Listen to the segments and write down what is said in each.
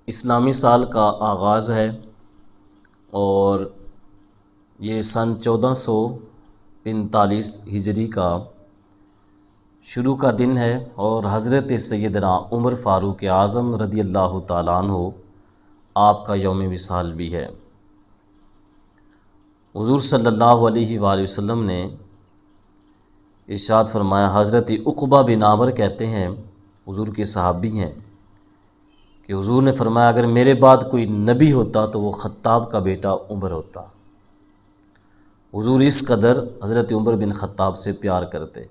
اسلامی سال کا آغاز ہے اور یہ سن 1445 ہجری کا شروع کا دن ہے، اور حضرت سیدنا عمر فاروق اعظم رضی اللہ تعالیٰ عنہ آپ کا یوم وصال بھی ہے۔ حضور صلی اللہ علیہ وآلہ وسلم نے ارشاد فرمایا، حضرت عقبہ بن عامر کہتے ہیں، حضور کے صحابی ہیں، کہ حضور نے فرمایا اگر میرے بعد کوئی نبی ہوتا تو وہ خطاب کا بیٹا عمر ہوتا۔ حضور اس قدر حضرت عمر بن خطاب سے پیار کرتے،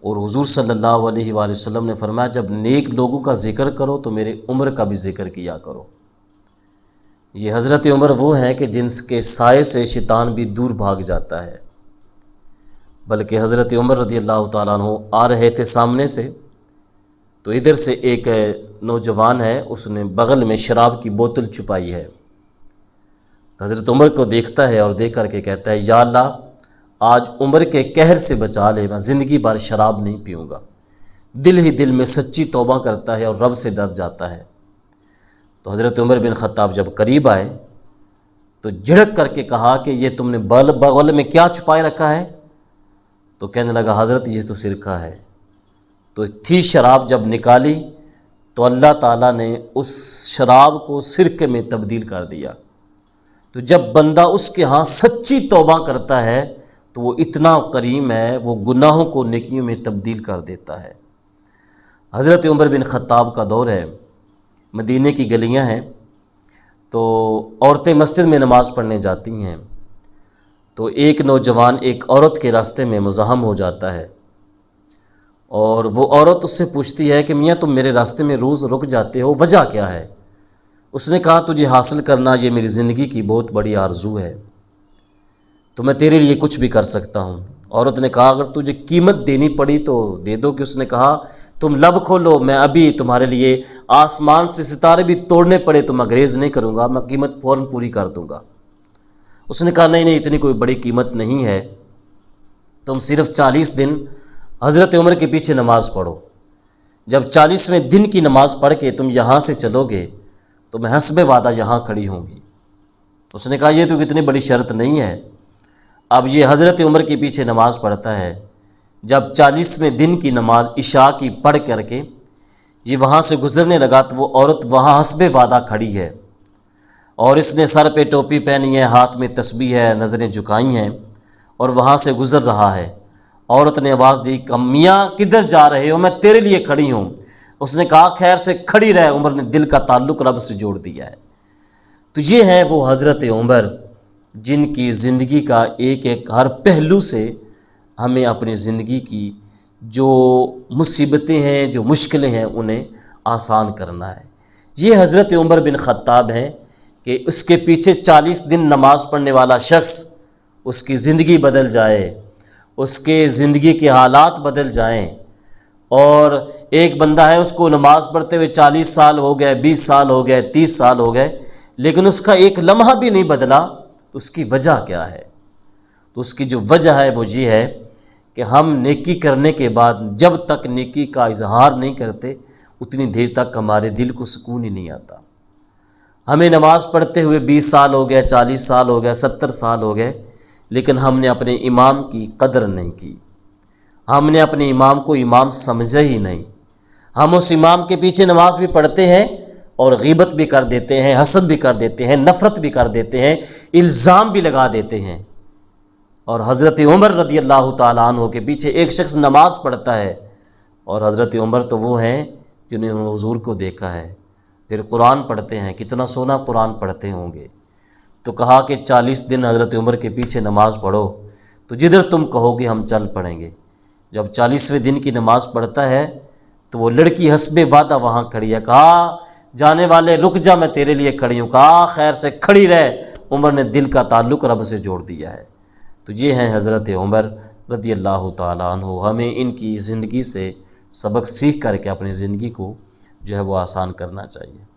اور حضور صلی اللہ علیہ وآلہ وسلم نے فرمایا جب نیک لوگوں کا ذکر کرو تو میرے عمر کا بھی ذکر کیا کرو۔ یہ حضرت عمر وہ ہیں کہ جن کے سائے سے شیطان بھی دور بھاگ جاتا ہے۔ بلکہ حضرت عمر رضی اللہ تعالیٰ عنہ آ رہے تھے سامنے سے، تو ادھر سے ایک نوجوان ہے، اس نے بغل میں شراب کی بوتل چھپائی ہے۔ حضرت عمر کو دیکھتا ہے اور دیکھ کر کے کہتا ہے، یا اللہ آج عمر کے قہر سے بچا لے، میں زندگی بھر شراب نہیں پیوں گا۔ دل ہی دل میں سچی توبہ کرتا ہے اور رب سے ڈر جاتا ہے۔ تو حضرت عمر بن خطاب جب قریب آئے تو جھڑک کر کے کہا کہ یہ تم نے بغل میں کیا چھپائے رکھا ہے؟ تو کہنے لگا حضرت یہ تو سرکہ ہے۔ تو تھی شراب، جب نکالی تو اللہ تعالیٰ نے اس شراب کو سرکے میں تبدیل کر دیا۔ تو جب بندہ اس کے ہاں سچی توبہ کرتا ہے تو وہ اتنا کریم ہے، وہ گناہوں کو نیکیوں میں تبدیل کر دیتا ہے۔ حضرت عمر بن خطاب کا دور ہے، مدینے کی گلیاں ہیں، تو عورتیں مسجد میں نماز پڑھنے جاتی ہیں، تو ایک نوجوان ایک عورت کے راستے میں مزاحم ہو جاتا ہے، اور وہ عورت اس سے پوچھتی ہے کہ میاں تم میرے راستے میں روز رک جاتے ہو، وجہ کیا ہے؟ اس نے کہا تجھے حاصل کرنا یہ میری زندگی کی بہت بڑی آرزو ہے، تو میں تیرے لیے کچھ بھی کر سکتا ہوں۔ عورت نے کہا اگر تجھے قیمت دینی پڑی تو دے دو۔ کہ اس نے کہا تم لب کھولو، میں ابھی تمہارے لیے آسمان سے ستارے بھی توڑنے پڑے تو میں گریز نہیں کروں گا، میں قیمت فوراً پوری کر دوں گا۔ اس نے کہا نہیں اتنی کوئی بڑی قیمت نہیں ہے، تم صرف 40 دن حضرت عمر کے پیچھے نماز پڑھو، جب 40ویں دن کی نماز پڑھ کے تم یہاں سے چلو گے تو میں حسب وعدہ یہاں کھڑی ہوں گی۔ اس نے کہا یہ تو اتنی بڑی شرط نہیں ہے۔ اب یہ حضرت عمر کے پیچھے نماز پڑھتا ہے، جب 40ویں دن کی نماز عشاء کی پڑھ کر کے یہ وہاں سے گزرنے لگا تو وہ عورت وہاں حسب وعدہ کھڑی ہے، اور اس نے سر پہ ٹوپی پہنی ہے، ہاتھ میں تسبیح ہے، نظریں جھکائی ہیں، اور وہاں سے گزر رہا ہے۔ عورت نے آواز دی کہ میاں کدھر جا رہے ہو؟ میں تیرے لیے کھڑی ہوں۔ اس نے کہا خیر سے کھڑی رہ۔ عمر نے دل کا تعلق رب سے جوڑ دیا ہے۔ تو یہ ہیں وہ حضرت عمر جن کی زندگی کا ایک ایک ہر پہلو سے ہمیں اپنی زندگی کی جو مصیبتیں ہیں، جو مشکلیں ہیں، انہیں آسان کرنا ہے۔ یہ حضرت عمر بن خطاب ہیں کہ اس کے پیچھے 40 دن نماز پڑھنے والا شخص، اس کی زندگی بدل جائے، اس کے زندگی کے حالات بدل جائیں۔ اور ایک بندہ ہے اس کو نماز پڑھتے ہوئے 40 سال ہو گئے، 20 سال ہو گئے، 30 سال ہو گئے، لیکن اس کا ایک لمحہ بھی نہیں بدلا، تو اس کی وجہ کیا ہے؟ تو اس کی جو وجہ ہے وہ یہ ہے کہ ہم نیکی کرنے کے بعد جب تک نیکی کا اظہار نہیں کرتے اتنی دیر تک ہمارے دل کو سکون ہی نہیں آتا۔ ہمیں نماز پڑھتے ہوئے 20 سال ہو گئے، 40 سال ہو گئے، 70 سال ہو گئے، لیکن ہم نے اپنے امام کی قدر نہیں کی، ہم نے اپنے امام کو امام سمجھا ہی نہیں۔ ہم اس امام کے پیچھے نماز بھی پڑھتے ہیں اور غیبت بھی کر دیتے ہیں، حسد بھی کر دیتے ہیں، نفرت بھی کر دیتے ہیں، الزام بھی لگا دیتے ہیں۔ اور حضرت عمر رضی اللہ تعالیٰ عنہ کے پیچھے ایک شخص نماز پڑھتا ہے، اور حضرت عمر تو وہ ہیں جنہوں نے حضور کو دیکھا ہے، پھر قرآن پڑھتے ہیں، کتنا سونا قرآن پڑھتے ہوں گے۔ تو کہا کہ 40 دن حضرت عمر کے پیچھے نماز پڑھو، تو جدھر تم کہو گے ہم چل پڑیں گے۔ جب 40ویں دن کی نماز پڑھتا ہے تو وہ لڑکی حسب وعدہ وہاں کھڑی ہے، کہا جانے والے رک جا، میں تیرے لیے کھڑی ہوں، کہا خیر سے کھڑی رہ۔ عمر نے دل کا تعلق رب سے جوڑ دیا ہے۔ تو یہ ہیں حضرت عمر رضی اللہ تعالیٰ عنہ۔ ہمیں ان کی زندگی سے سبق سیکھ کر کے اپنی زندگی کو جو ہے وہ آسان کرنا چاہیے۔